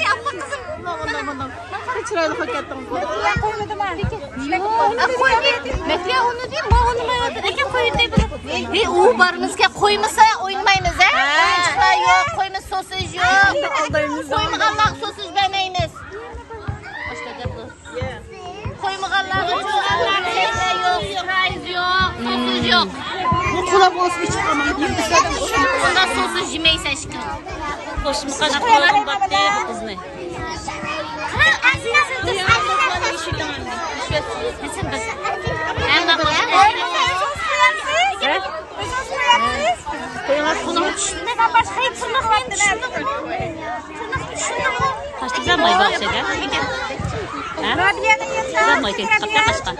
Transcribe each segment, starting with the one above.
Yapma kızım. Aman. Çıralı pakettim. Ben koymadım ha. Mehriye onu değil mi? Onu mayaladı. Eke koyun değil bunu. O barımızga koymasa oynamaymiz ha? Oyuncular yok, koyma sosaj yok. Koymağanlar sosaj vermeyiniz. Başka gap bu. Koymağanlar yok, fries yok, sosaj yok. Bu kulak olsun hiç çıkamayın. Onda sosaj yemeysen aşkım. Hoşuma kadar koyalım bak diye bu kız ne? Kaçtıracağım mı bak şeyde? Rabia'nın yanında. Güzel mi? Kaptan başka.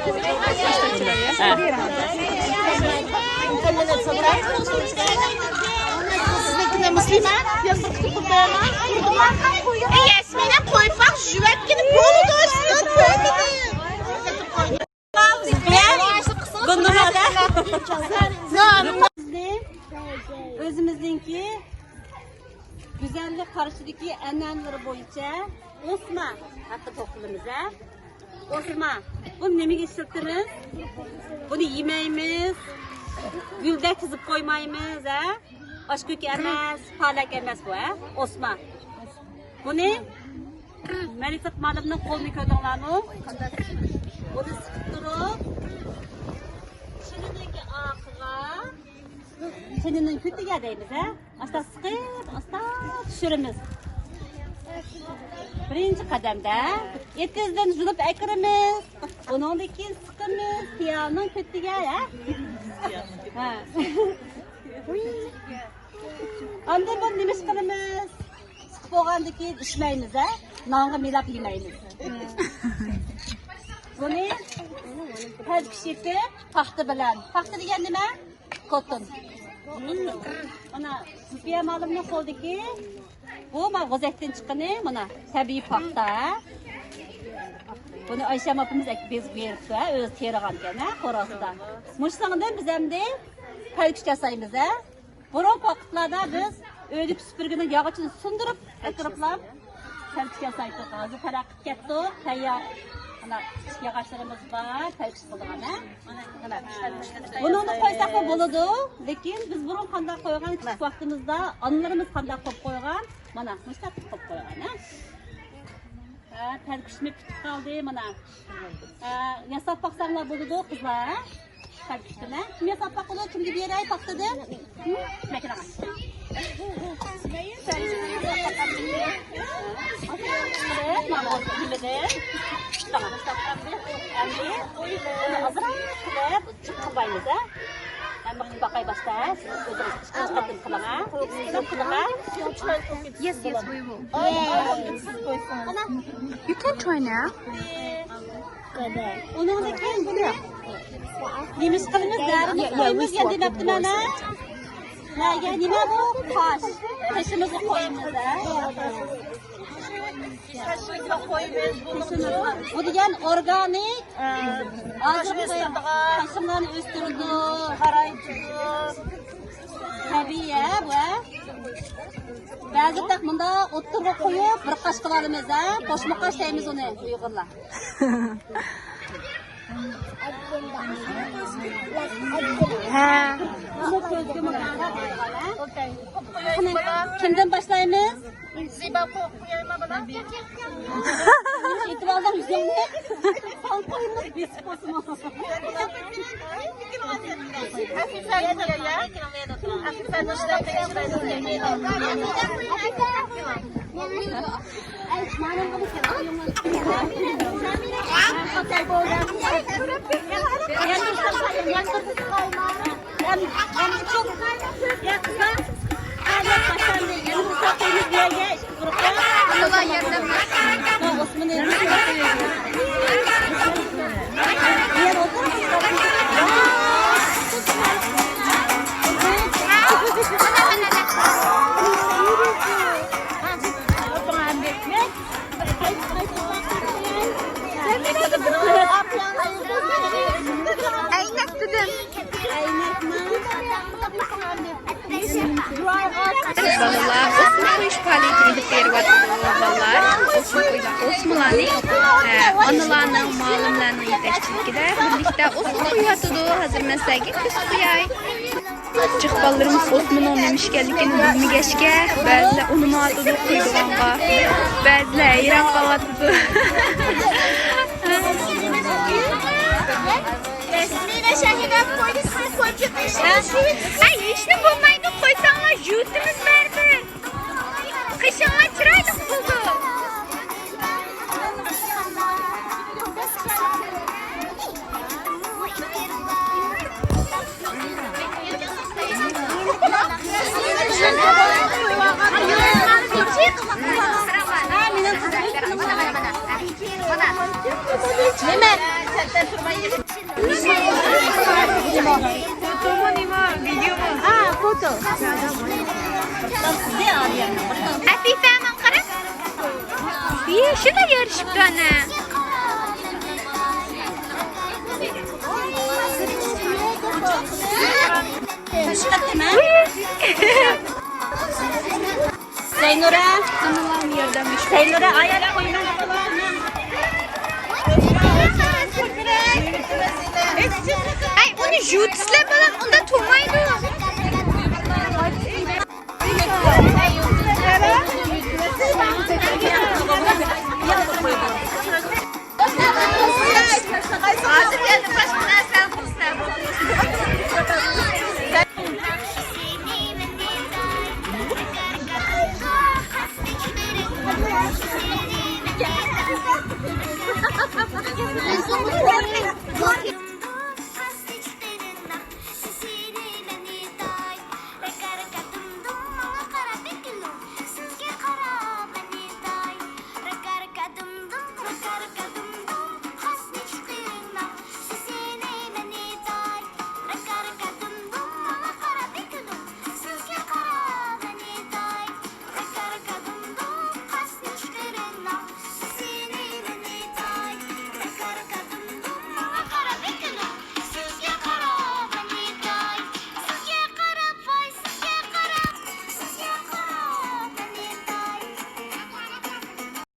Sizdekine Müslüman, yasaklı kutlayana. Yasmine koyfak jüvetkini bolu doşsun, koymadı. Özümüzdeki güzellik karşıdaki enlemleri boyunca Osman hakkı toplumumuza. Osman, bunu nemi işlettiniz? Bunu yemeyimiz, gülde kızıp koymayımız, ha? Aşkük emez, parlak emez bu, ha? Osman. Bu ne? Meliklik malımın kolunu köydüğünler bunu sıkıp durup, şunundaki akıga, seninle kötü geldiğimiz, ha? Asta sıkıp, asta düşürümüz. Birinci kademde etkizden zulup ekirimiz, onundaki sıkımız, piyanın kötü gel, ha? Anda bu nemiz kırımız, sıkıp oğandaki düşmeyimiz, ha? Nağın milap yemeyimiz. Bu ne? Her pişirdi, tahtı bilen. Tahtı diyen nime? Kotun. Ana, süpiye malımın koldaki, bu mağazetten çıkanı, bana tabii paxta. Bunu Ayşem apımız biz verip de, öz terağanken, korasıda. Muşsağında biz hem de paylık yasayımız, ha? Burun paxtlarda biz ödük süpürgünün yağıçını sundurup, ekiriplam, paylık yasaydık. Hazır parakıp kettik, tayyar. Yağaçlarımız var, paylık sıkılığına. Bunu onu koysak mı buludu, lekin biz burun kandak koygan, küçük vaktimizde anılarımız kandak koyup koygan, mana, müştak koyup koygan, ha? Terküşme küçük kaldı, mana. Yasap baksanlar buludu kızlar, ha? Terküşme. Kim yasap bakıldı, kimdi bir yere baktıdı? Mekine var. Tamam. Azra çıkmayız ha. Ben bakay başta. Özüm kılana. Yes, we will. You can try now. Onun da kim bunu? Yemiş kılımız der. Yemiş yendi yaptım ana. Ne yani ne bu? Taş. Taşımızı koyumuz ha. Bu diyen organik, azıcık taşımdan üstürdü, tabii ya bu. Bazı takımda oturup koyup bir kaşıklarımız ha, koşma kaş deyimiz onu Uygurlar. Ha. Kimden başlayımız? Ziba koyayım bana. İtibardan yüzüm ne? Sen koyunuz biz kosma. Aynak dedim. Aynak mı? Vallahi Osman iş paleti edip beryapti. Osmanlı'nın anılarının, malumlarının yetiştirikide birlikte Osman kuyatıdı. Hazır mesleği kız kuyay. Çık ballarımız Osman olmamış geldikken bilmi geçke. Bazılar onu mağatıdı kuyduğanğa. Bazılar İran kavatıdı. Ay işte bulmaydı koysanlar jutimiz verdi. Kışınlar çıraylık buldu. Afife hemen kara. İyi, şuna yarışıp döne. Zeynur'a. Anılan yerdenmiş. Zeynur'a ayara koyma. Ay onu jutisle falan onda turmaydı. Hazır geldim başımdan sen kuslar. Ben